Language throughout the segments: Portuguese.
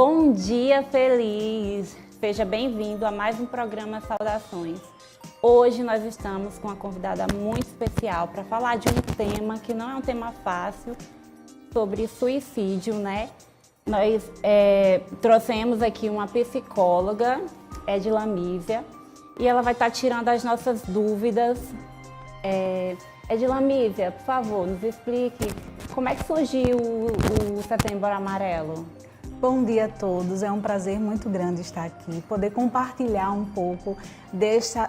Bom dia, feliz! Seja bem-vindo a mais um programa Saudações. Hoje nós estamos com uma convidada muito especial para falar de um tema que não é um tema fácil, sobre suicídio, né? Nós trouxemos aqui uma psicóloga, Edilamísia, e ela vai estar tirando as nossas dúvidas. Edilamísia, por favor, nos explique como é que surgiu o Setembro Amarelo. Bom dia a todos, é um prazer muito grande estar aqui, poder compartilhar um pouco deste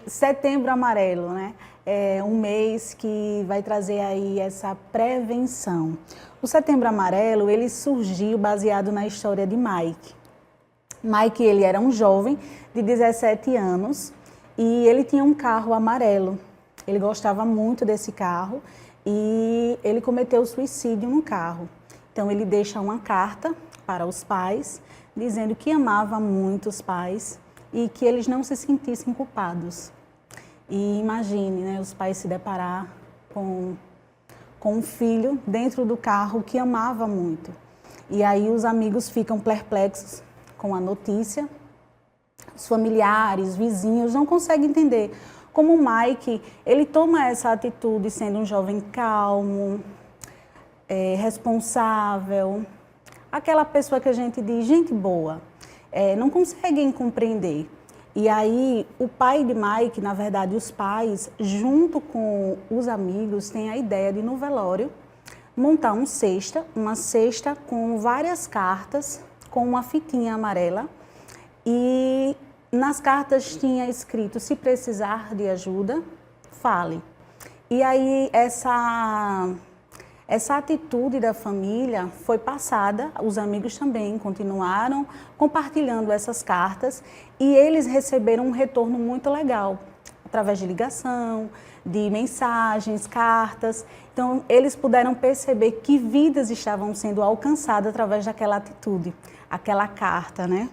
Setembro Amarelo, né? É um mês que vai trazer aí essa prevenção. O Setembro Amarelo, ele surgiu baseado na história de Mike. Mike, ele era um jovem de 17 anos e ele tinha um carro amarelo. Ele gostava muito desse carro e ele cometeu suicídio no carro. Então ele deixa uma carta para os pais, dizendo que amava muito os pais e que eles não se sentissem culpados. E imagine, né, os pais se deparar com um filho dentro do carro que amava muito. E aí os amigos ficam perplexos com a notícia, os familiares, vizinhos não conseguem entender como o Mike, ele toma essa atitude sendo um jovem calmo, responsável, aquela pessoa que a gente diz, gente boa, não conseguem compreender. E aí o pai de Mike, na verdade os pais, junto com os amigos, têm a ideia de no velório montar uma cesta com várias cartas, com uma fitinha amarela, e nas cartas tinha escrito, se precisar de ajuda, fale. E aí essa atitude da família foi passada, os amigos também continuaram compartilhando essas cartas e eles receberam um retorno muito legal, através de ligação, de mensagens, cartas. Então eles puderam perceber que vidas estavam sendo alcançadas através daquela atitude, aquela carta, né?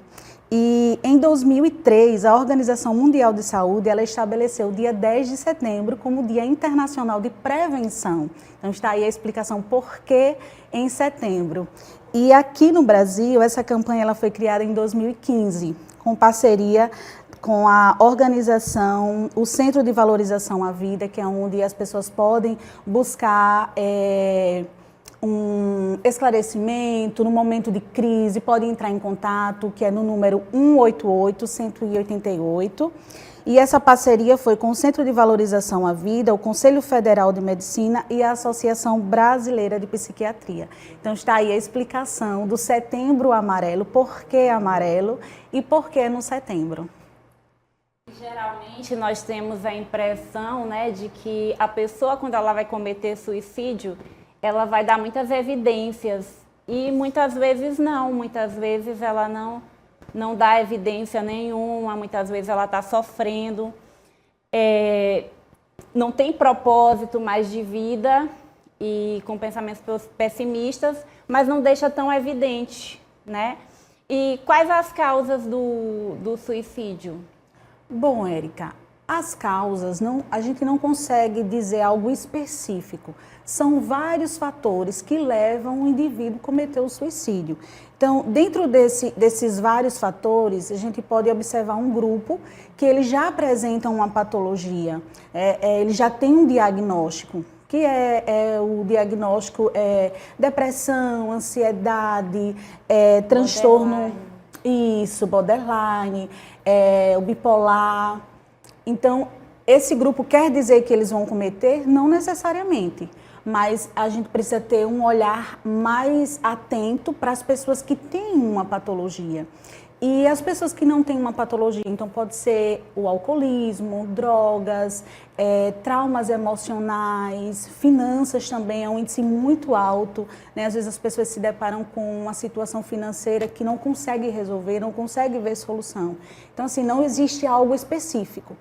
E em 2003, a Organização Mundial de Saúde, ela estabeleceu o dia 10 de setembro como Dia Internacional de Prevenção. Então está aí a explicação por que em setembro. E aqui no Brasil, essa campanha ela foi criada em 2015, com parceria com a organização, o Centro de Valorização à Vida, que é onde as pessoas podem buscar um esclarecimento, no momento de crise, pode entrar em contato, que é no número 188-188. E essa parceria foi com o Centro de Valorização à Vida, o Conselho Federal de Medicina e a Associação Brasileira de Psiquiatria. Então está aí a explicação do Setembro Amarelo, por que amarelo e por que no setembro. Geralmente nós temos a impressão, né, de que a pessoa, quando ela vai cometer suicídio, ela vai dar muitas evidências e muitas vezes ela não dá evidência nenhuma, muitas vezes ela está sofrendo, não tem propósito mais de vida e com pensamentos pessimistas, mas não deixa tão evidente, né? E quais as causas do suicídio? Bom, Érica, as causas, a gente não consegue dizer algo específico. São vários fatores que levam o indivíduo a cometer o suicídio. Então, dentro desses vários fatores, a gente pode observar um grupo que ele já apresenta uma patologia, ele já tem um diagnóstico, que o diagnóstico depressão, ansiedade, transtorno, borderline, o bipolar. Então, esse grupo quer dizer que eles vão cometer? Não necessariamente, mas a gente precisa ter um olhar mais atento para as pessoas que têm uma patologia. E as pessoas que não têm uma patologia, então pode ser o alcoolismo, drogas, traumas emocionais, finanças também, é um índice muito alto, né? Às vezes as pessoas se deparam com uma situação financeira que não consegue resolver, não consegue ver solução. Então, assim, não existe algo específico.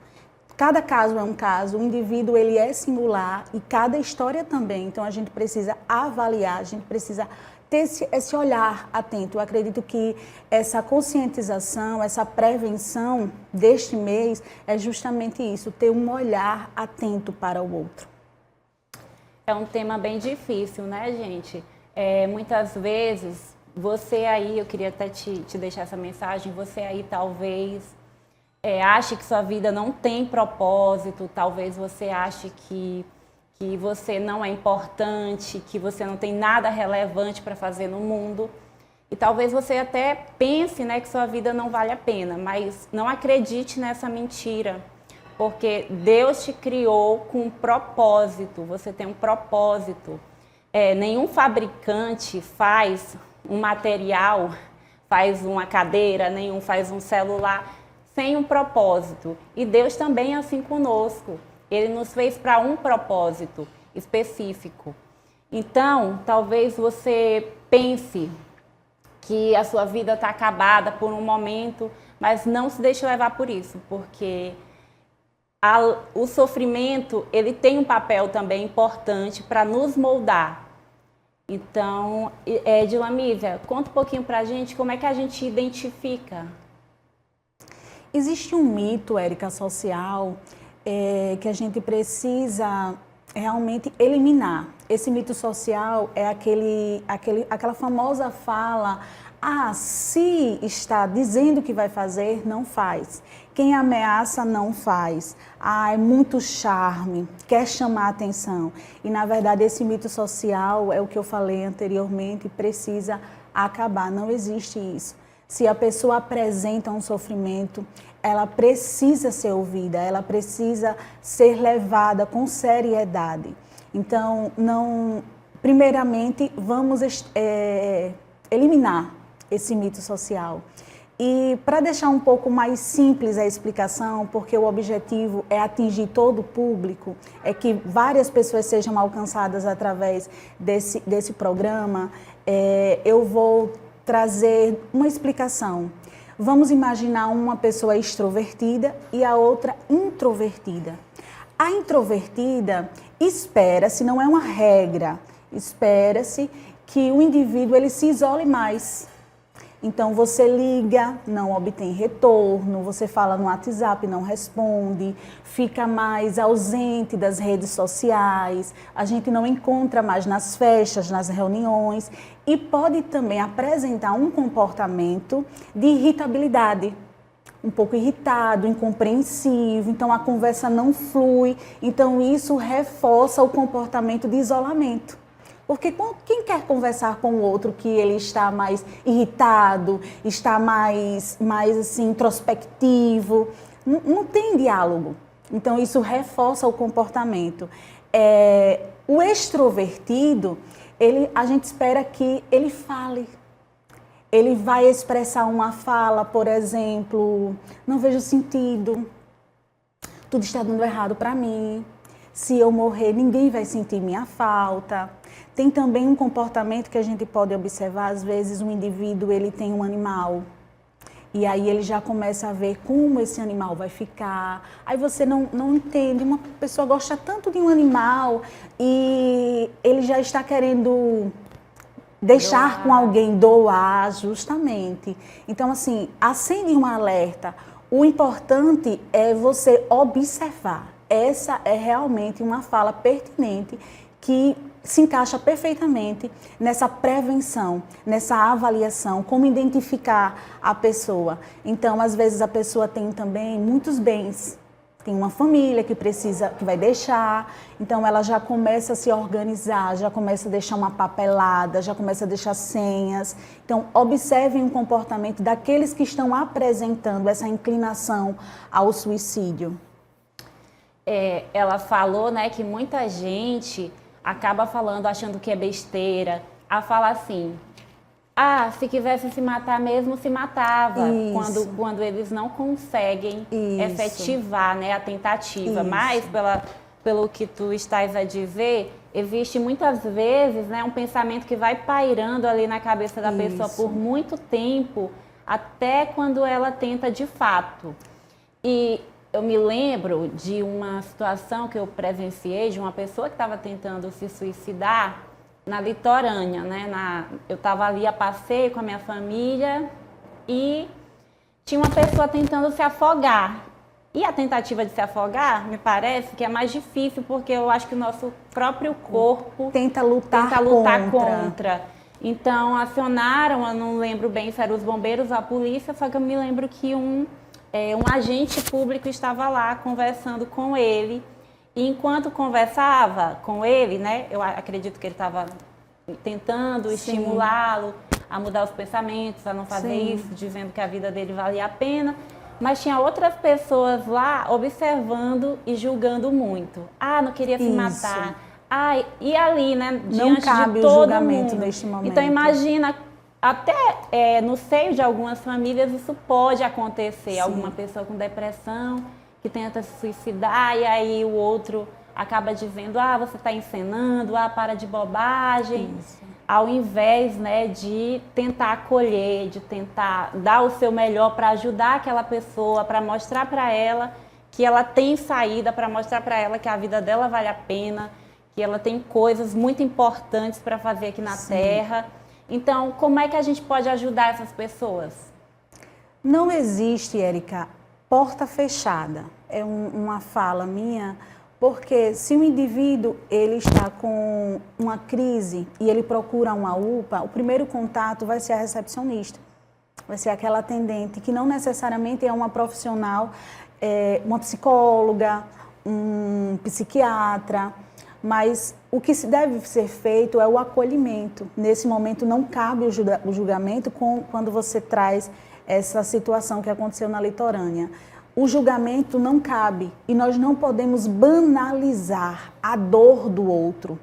Cada caso é um caso, o indivíduo ele é singular e cada história também. Então a gente precisa avaliar, a gente precisa ter esse olhar atento. Eu acredito que essa conscientização, essa prevenção deste mês é justamente isso, ter um olhar atento para o outro. É um tema bem difícil, né, gente? Muitas vezes, você aí, eu queria até te deixar essa mensagem, você aí talvez ache que sua vida não tem propósito, talvez você ache que você não é importante, que você não tem nada relevante para fazer no mundo. E talvez você até pense, né, que sua vida não vale a pena, mas não acredite nessa mentira, porque Deus te criou com um propósito, você tem um propósito. Nenhum fabricante faz um material, faz uma cadeira, nenhum faz um celular sem um propósito. E Deus também é assim conosco. Ele nos fez para um propósito específico. Então, talvez você pense que a sua vida está acabada por um momento, mas não se deixe levar por isso, porque o sofrimento, ele tem um papel também importante para nos moldar. Então, Dilamísia, conta um pouquinho para a gente como é que a gente identifica. Existe um mito, Érica, social, que a gente precisa realmente eliminar. Esse mito social é aquela famosa fala: se está dizendo que vai fazer, não faz. Quem ameaça, não faz. É muito charme, quer chamar a atenção. E, na verdade, esse mito social, é o que eu falei anteriormente, precisa acabar. Não existe isso. Se a pessoa apresenta um sofrimento, ela precisa ser ouvida, ela precisa ser levada com seriedade. Então, primeiramente, vamos eliminar esse mito social. E para deixar um pouco mais simples a explicação, porque o objetivo é atingir todo o público, é que várias pessoas sejam alcançadas através desse programa, eu vou trazer uma explicação. Vamos imaginar uma pessoa extrovertida e a outra introvertida. A introvertida espera-se, não é uma regra, espera-se que o indivíduo ele se isole mais. Então, você liga, não obtém retorno, você fala no WhatsApp, não responde, fica mais ausente das redes sociais, a gente não encontra mais nas festas, nas reuniões e pode também apresentar um comportamento de irritabilidade. Um pouco irritado, incompreensivo, então a conversa não flui, então isso reforça o comportamento de isolamento. Porque quem quer conversar com o outro que ele está mais irritado, está mais assim, introspectivo, não tem diálogo. Então, isso reforça o comportamento. O extrovertido, a gente espera que ele fale. Ele vai expressar uma fala, por exemplo, não vejo sentido, tudo está dando errado para mim, se eu morrer ninguém vai sentir minha falta. Tem também um comportamento que a gente pode observar, às vezes um indivíduo ele tem um animal e aí ele já começa a ver como esse animal vai ficar. Aí você não entende, uma pessoa gosta tanto de um animal e ele já está querendo deixar com alguém, doar, justamente. Então, assim, acende um alerta. O importante é você observar. Essa é realmente uma fala pertinente que se encaixa perfeitamente nessa prevenção, nessa avaliação, como identificar a pessoa. Então, às vezes a pessoa tem também muitos bens, tem uma família que vai deixar, então ela já começa a se organizar, já começa a deixar uma papelada, já começa a deixar senhas. Então, observem o comportamento daqueles que estão apresentando essa inclinação ao suicídio. Ela falou, né, que muita gente acaba falando, achando que é besteira, a falar assim: se quisesse se matar mesmo, se matava. Quando eles não conseguem efetivar, né, a tentativa. Isso. Mas, pelo que tu estás a dizer, existe muitas vezes, né, um pensamento que vai pairando ali na cabeça da pessoa por muito tempo, até quando ela tenta de fato. E eu me lembro de uma situação que eu presenciei de uma pessoa que estava tentando se suicidar na litorânea, né? Eu estava ali a passeio com a minha família e tinha uma pessoa tentando se afogar. E a tentativa de se afogar, me parece que é mais difícil, porque eu acho que o nosso próprio corpo tenta lutar contra. Então, acionaram, eu não lembro bem se eram os bombeiros ou a polícia, só que eu me lembro que um agente público estava lá conversando com ele. E enquanto conversava com ele, né, eu acredito que ele estava tentando estimulá-lo a mudar os pensamentos, a não fazer isso, dizendo que a vida dele valia a pena. Mas tinha outras pessoas lá observando e julgando muito. Ah, não queria se matar. Ah, e ali, né, diante de todo julgamento mundo. neste momento. Então imagina, até no seio de algumas famílias isso pode acontecer. Alguma pessoa com depressão que tenta se suicidar e aí o outro acaba dizendo, ah, você está encenando, ah, para de bobagem. Isso. Ao invés, né, de tentar acolher, de tentar dar o seu melhor para ajudar aquela pessoa, para mostrar para ela que ela tem saída, para mostrar para ela que a vida dela vale a pena, que ela tem coisas muito importantes para fazer aqui na Terra. Então, como é que a gente pode ajudar essas pessoas? Não existe, Érica, porta fechada. É uma fala minha. Porque se o indivíduo ele está com uma crise e ele procura uma UPA, o primeiro contato vai ser a recepcionista, vai ser aquela atendente, que não necessariamente é uma profissional, uma psicóloga, um psiquiatra, mas o que se deve ser feito é o acolhimento. Nesse momento não cabe o julgamento quando você traz essa situação que aconteceu na litorânea. O julgamento não cabe e nós não podemos banalizar a dor do outro.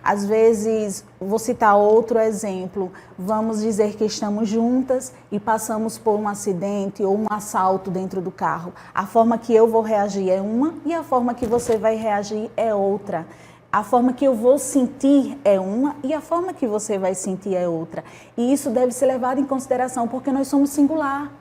Às vezes, vou citar outro exemplo, vamos dizer que estamos juntas e passamos por um acidente ou um assalto dentro do carro. A forma que eu vou reagir é uma e a forma que você vai reagir é outra. A forma que eu vou sentir é uma e a forma que você vai sentir é outra. E isso deve ser levado em consideração porque nós somos singular,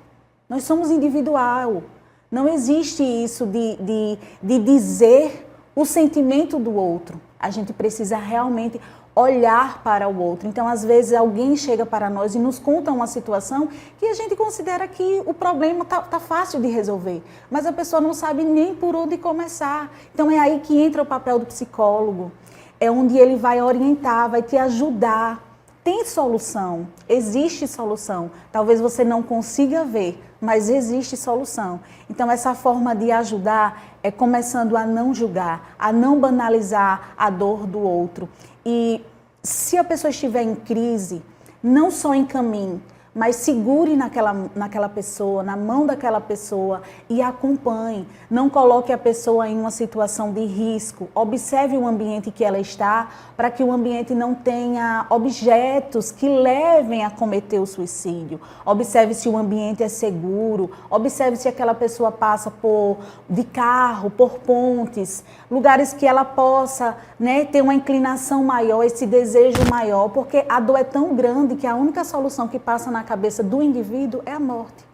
nós somos individual. Não existe isso de dizer o sentimento do outro. A gente precisa realmente olhar para o outro. Então, às vezes, alguém chega para nós e nos conta uma situação que a gente considera que o problema tá fácil de resolver, mas a pessoa não sabe nem por onde começar. Então, é aí que entra o papel do psicólogo. É onde ele vai orientar, vai te ajudar. Tem solução, existe solução. Talvez você não consiga ver, mas existe solução. Então, essa forma de ajudar é começando a não julgar, a não banalizar a dor do outro. E se a pessoa estiver em crise, não só encaminhe, mas segure naquela pessoa, na mão daquela pessoa e acompanhe. Não coloque a pessoa em uma situação de risco. Observe o ambiente que ela está, para que o ambiente não tenha objetos que levem a cometer o suicídio. Observe se o ambiente é seguro, observe se aquela pessoa passa de carro, por pontes, lugares que ela possa, né, ter uma inclinação maior, esse desejo maior, porque a dor é tão grande que a única solução que passa na cabeça do indivíduo é a morte.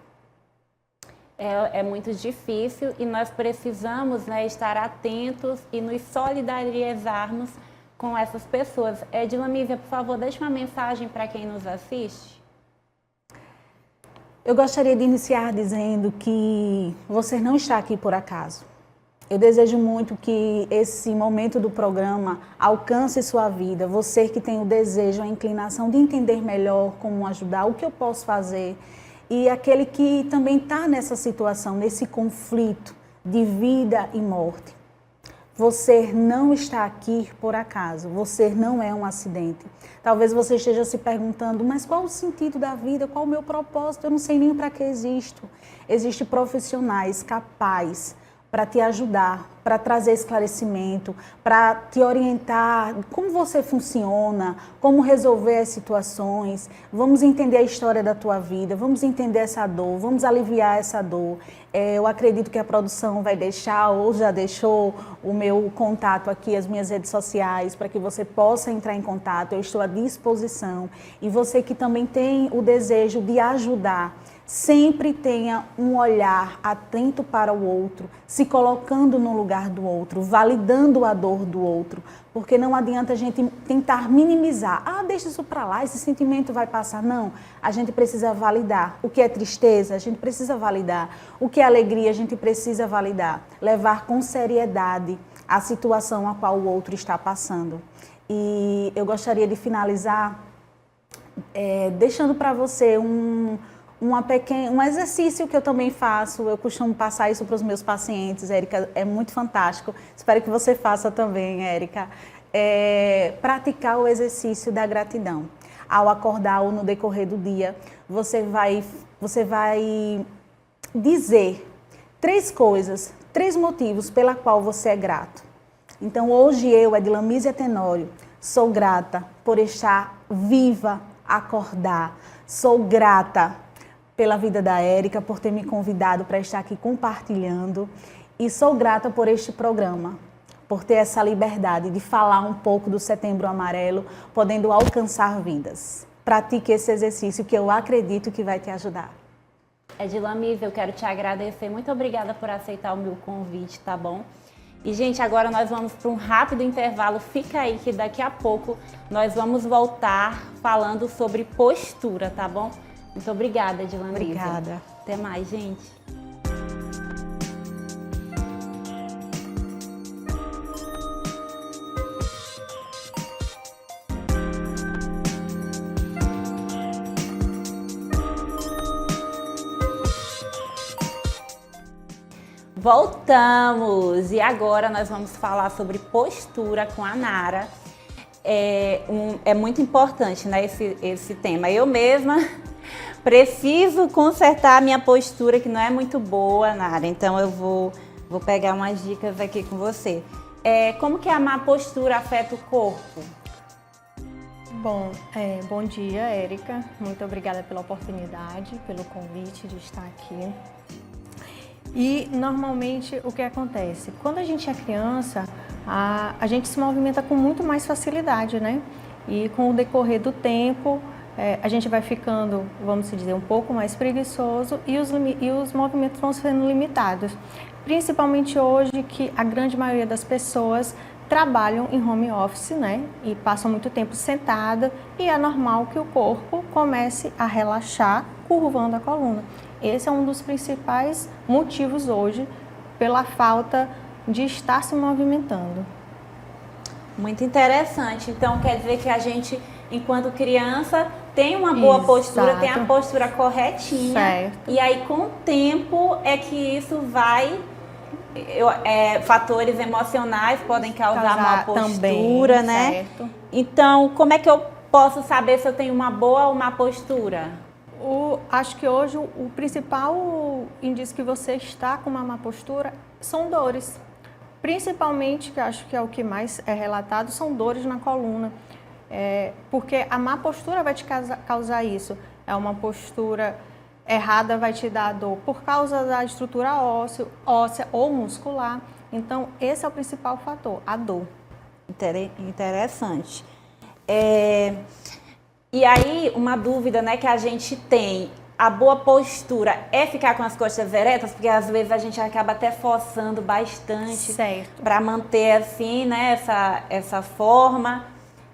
É muito difícil e nós precisamos, né, estar atentos e nos solidarizarmos com essas pessoas. Edilâmisia, por favor, deixe uma mensagem para quem nos assiste. Eu gostaria de iniciar dizendo que você não está aqui por acaso. Eu desejo muito que esse momento do programa alcance sua vida. Você que tem o desejo, a inclinação de entender melhor como ajudar, o que eu posso fazer. E aquele que também está nessa situação, nesse conflito de vida e morte. Você não está aqui por acaso, você não é um acidente. Talvez você esteja se perguntando, mas qual o sentido da vida, qual o meu propósito? Eu não sei nem para que existo. Existem profissionais capazes para te ajudar, para trazer esclarecimento, para te orientar como você funciona, como resolver as situações. Vamos entender a história da tua vida, vamos entender essa dor, vamos aliviar essa dor. Eu acredito que a produção vai deixar ou já deixou o meu contato aqui, as minhas redes sociais, para que você possa entrar em contato. Eu estou à disposição. E você que também tem o desejo de ajudar, Sempre tenha um olhar atento para o outro, se colocando no lugar do outro, validando a dor do outro, porque não adianta a gente tentar minimizar. Ah, deixa isso para lá, esse sentimento vai passar. Não, a gente precisa validar. O que é tristeza, a gente precisa validar. O que é alegria, a gente precisa validar. Levar com seriedade a situação a qual o outro está passando. E eu gostaria de finalizar deixando para você um exercício que eu também faço. Eu costumo passar isso para os meus pacientes, Érica, é muito fantástico. Espero que você faça também, Érica. Praticar o exercício da gratidão. Ao acordar ou no decorrer do dia, você vai dizer 3 coisas, 3 motivos pela qual você é grato. Então, hoje eu, Edilamísia Tenório, sou grata por estar viva, acordar. Sou grata pela vida da Érica, por ter me convidado para estar aqui compartilhando. E sou grata por este programa, por ter essa liberdade de falar um pouco do Setembro Amarelo, podendo alcançar vidas. Pratique esse exercício que eu acredito que vai te ajudar. Edilamísia, eu quero te agradecer. Muito obrigada por aceitar o meu convite, tá bom? E, gente, agora nós vamos para um rápido intervalo. Fica aí que daqui a pouco nós vamos voltar falando sobre postura, tá bom? Muito obrigada, Edilamísia. Obrigada. Até mais, gente. Voltamos! E agora nós vamos falar sobre postura com a Nara. É muito importante, né, esse tema. Eu mesma preciso consertar a minha postura, que não é muito boa, Nara. Então eu vou pegar umas dicas aqui com você. Como que a má postura afeta o corpo? Bom, bom dia, Érica. Muito obrigada pela oportunidade, pelo convite de estar aqui. E normalmente o que acontece? Quando a gente é criança, a gente se movimenta com muito mais facilidade, né? E com o decorrer do tempo, a gente vai ficando, vamos dizer, um pouco mais preguiçoso e os movimentos vão sendo limitados. Principalmente hoje que a grande maioria das pessoas trabalham em home office, né? E passam muito tempo sentada e é normal que o corpo comece a relaxar, curvando a coluna. Esse é um dos principais motivos hoje pela falta de estar se movimentando. Muito interessante. Então, quer dizer que a gente, enquanto criança, tem uma boa postura, tem a postura corretinha. Certo. E aí, com o tempo, é que isso vai... fatores emocionais podem causar má postura, também, né? Certo. Então, como é que eu posso saber se eu tenho uma boa ou má postura? Acho que hoje o principal indício que você está com uma má postura são dores. Principalmente, que acho que é o que mais é relatado, são dores na coluna. Porque a má postura vai te causar isso. É uma postura errada, vai te dar dor por causa da estrutura óssea ou muscular. Então, esse é o principal fator, a dor. Interessante. E aí, uma dúvida, né, que a gente tem, a boa postura é ficar com as costas eretas? Porque às vezes a gente acaba até forçando bastante para manter assim, né, essa forma.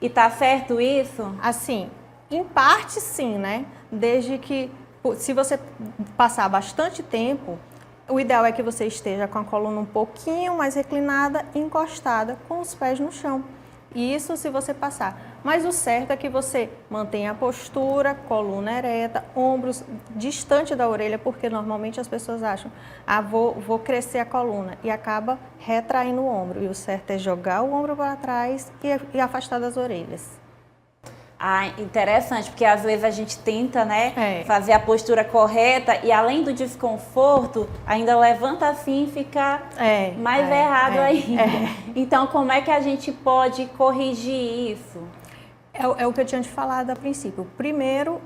E tá certo isso? Assim, em parte sim, né? Desde que, se você passar bastante tempo, o ideal é que você esteja com a coluna um pouquinho mais reclinada, encostada, com os pés no chão. Isso se você passar. Mas o certo é que você mantenha a postura, coluna ereta, ombros distante da orelha, porque normalmente as pessoas acham, vou crescer a coluna e acaba retraindo o ombro. E o certo é jogar o ombro para trás e afastar das orelhas. Interessante, porque às vezes a gente tenta, né, fazer a postura correta e além do desconforto, ainda levanta assim e fica mais errado ainda. Então, como é que a gente pode corrigir isso? É o que eu tinha te falado a princípio. Primeiro,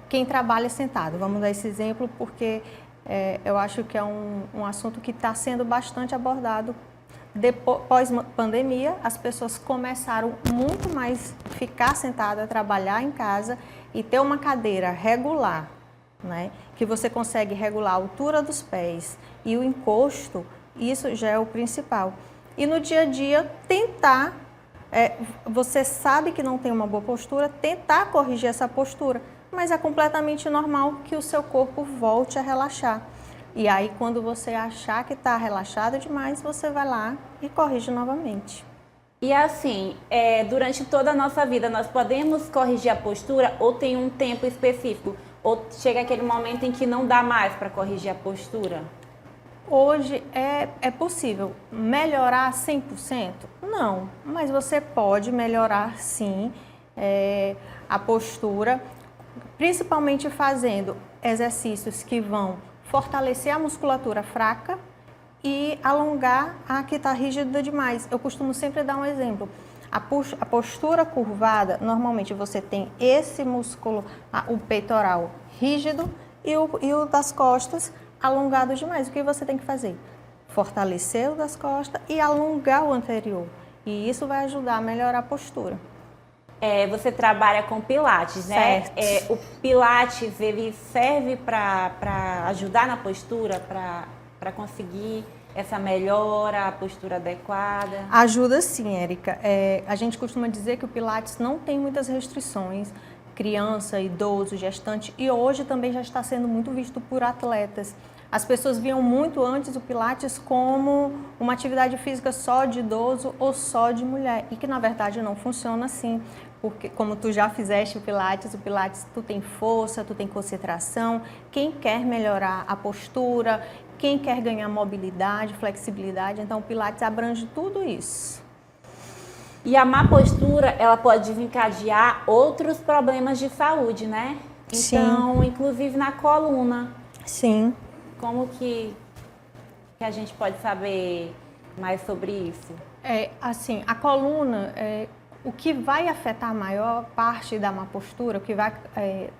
quem trabalha sentado. Vamos dar esse exemplo porque eu acho que é um assunto que está sendo bastante abordado. Depois pandemia, as pessoas começaram muito mais ficar sentada, trabalhar em casa e ter uma cadeira regular né? Que você consegue regular a altura dos pés e o encosto, isso já é o principal. E no dia a dia, tentar, você sabe que não tem uma boa postura, tentar corrigir essa postura, mas é completamente normal que o seu corpo volte a relaxar. E aí, quando você achar que está relaxado demais, você vai lá e corrige novamente. E assim, durante toda a nossa vida, nós podemos corrigir a postura ou tem um tempo específico? Ou chega aquele momento em que não dá mais para corrigir a postura? Hoje é possível melhorar 100%? Não, mas você pode melhorar sim a postura, principalmente fazendo exercícios que vão fortalecer a musculatura fraca e alongar a que está rígida demais. Eu costumo sempre dar um exemplo. A postura curvada, normalmente você tem esse músculo, o peitoral rígido e o das costas alongado demais. O que você tem que fazer? Fortalecer o das costas e alongar o anterior. E isso vai ajudar a melhorar a postura. Você trabalha com Pilates, né? O Pilates, ele serve para ajudar na postura, para conseguir essa melhora, a postura adequada? Ajuda sim, Érica. A gente costuma dizer que o Pilates não tem muitas restrições. Criança, idoso, gestante, e hoje também já está sendo muito visto por atletas. As pessoas viam muito antes o Pilates como uma atividade física só de idoso ou só de mulher, e que na verdade não funciona assim, porque como tu já fizeste o Pilates tu tem força, tu tem concentração. Quem quer melhorar a postura, quem quer ganhar mobilidade, flexibilidade, então o Pilates abrange tudo isso. E a má postura, ela pode desencadear outros problemas de saúde, né? Então, sim, inclusive na coluna. Sim. Como que a gente pode saber mais sobre isso? Assim, a coluna, o que vai afetar a maior parte da má postura, o que vai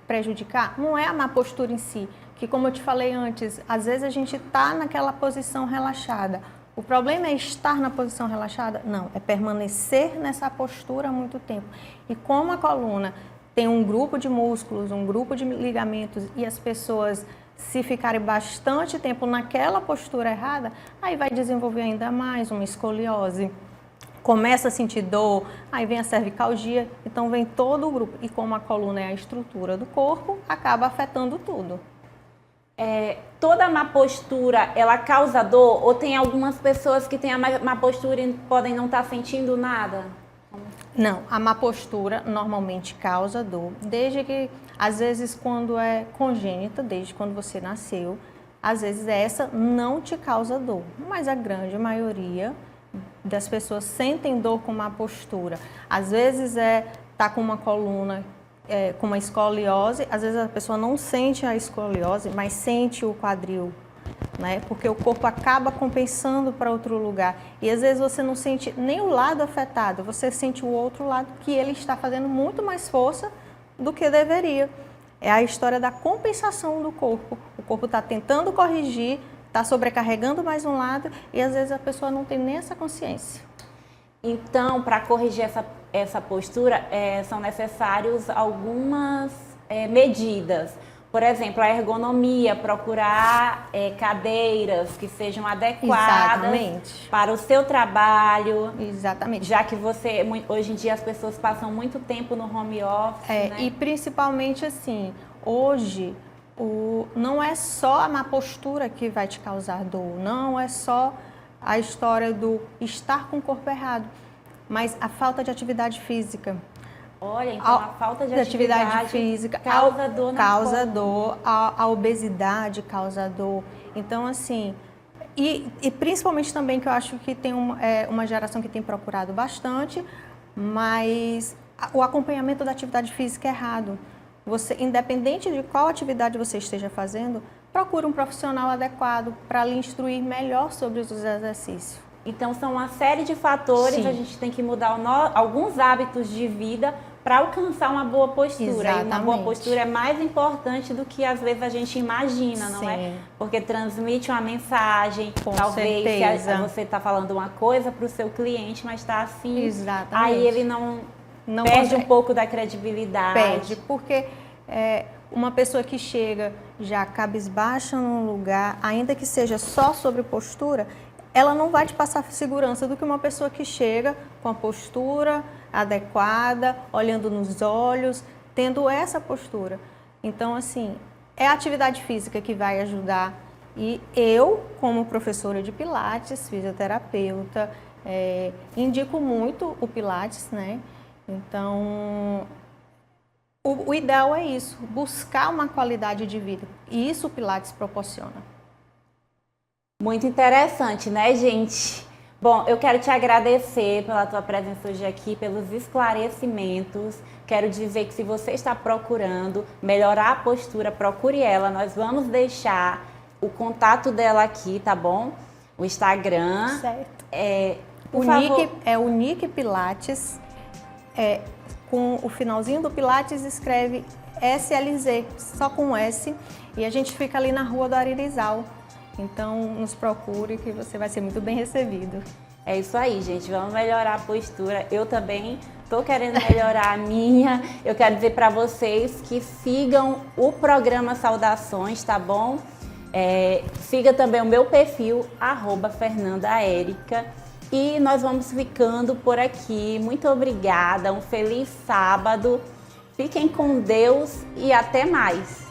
prejudicar, não é a má postura em si, que como eu te falei antes, às vezes a gente está naquela posição relaxada. O problema é estar na posição relaxada? Não, é permanecer nessa postura há muito tempo. E como a coluna tem um grupo de músculos, um grupo de ligamentos, e as pessoas se ficarem bastante tempo naquela postura errada, aí vai desenvolver ainda mais uma escoliose. Começa a sentir dor, aí vem a cervicalgia, então vem todo o grupo. E como a coluna é a estrutura do corpo, acaba afetando tudo. Toda má postura, ela causa dor? Ou tem algumas pessoas que têm a má postura e podem não estar sentindo nada? Não, a má postura normalmente causa dor, desde que, às vezes, quando é congênita, desde quando você nasceu, às vezes essa não te causa dor, mas a grande maioria das pessoas sentem dor com má postura. Às vezes tá com uma coluna com uma escoliose, às vezes a pessoa não sente a escoliose, mas sente o quadril, né? Porque o corpo acaba compensando para outro lugar. E às vezes você não sente nem o lado afetado, você sente o outro lado que ele está fazendo muito mais força do que deveria. É a história da compensação do corpo. O corpo está tentando corrigir, está sobrecarregando mais um lado e às vezes a pessoa não tem nem essa consciência. Então, para corrigir essa postura, são necessárias algumas medidas. Por exemplo, a ergonomia, procurar cadeiras que sejam adequadas. Exatamente. Para o seu trabalho. Exatamente. Já que hoje em dia as pessoas passam muito tempo no home office, né? E principalmente assim, hoje não é só a má postura que vai te causar dor, não é só a história do estar com o corpo errado, mas a falta de atividade física. Olha, então a falta de atividade física causa dor na causa dor, a obesidade causa dor. Então, assim, e principalmente também que eu acho que tem uma geração que tem procurado bastante, mas o acompanhamento da atividade física é errado. Você, independente de qual atividade você esteja fazendo, procure um profissional adequado para lhe instruir melhor sobre os exercícios. Então, são uma série de fatores, sim. A gente tem que mudar alguns hábitos de vida para alcançar uma boa postura. Exatamente. E uma boa postura é mais importante do que às vezes a gente imagina, não é? Porque transmite uma mensagem, com talvez certeza. Você está falando uma coisa para o seu cliente, mas está assim, exatamente. Aí ele não perde um pouco da credibilidade. Perde, porque uma pessoa que chega já cabisbaixa num lugar, ainda que seja só sobre postura, ela não vai te passar segurança do que uma pessoa que chega com a postura adequada, olhando nos olhos, tendo essa postura. Então, assim, é a atividade física que vai ajudar. E eu, como professora de Pilates, fisioterapeuta, indico muito o Pilates, né? Então, o ideal é isso, buscar uma qualidade de vida. E isso o Pilates proporciona. Muito interessante, né, gente? Bom, eu quero te agradecer pela tua presença hoje aqui, pelos esclarecimentos. Quero dizer que se você está procurando melhorar a postura, procure ela. Nós vamos deixar o contato dela aqui, tá bom? O Instagram. Certo. Por favor. É o Nick Pilates. Com o finalzinho do Pilates escreve SLZ, só com S. E a gente fica ali na rua do Aririzal. Então, nos procure que você vai ser muito bem recebido. É isso aí, gente. Vamos melhorar a postura. Eu também estou querendo melhorar a minha. Eu quero dizer para vocês que sigam o programa Saudações, tá bom? Siga também o meu perfil, @FernandaErica. E nós vamos ficando por aqui. Muito obrigada. Um feliz sábado. Fiquem com Deus e até mais.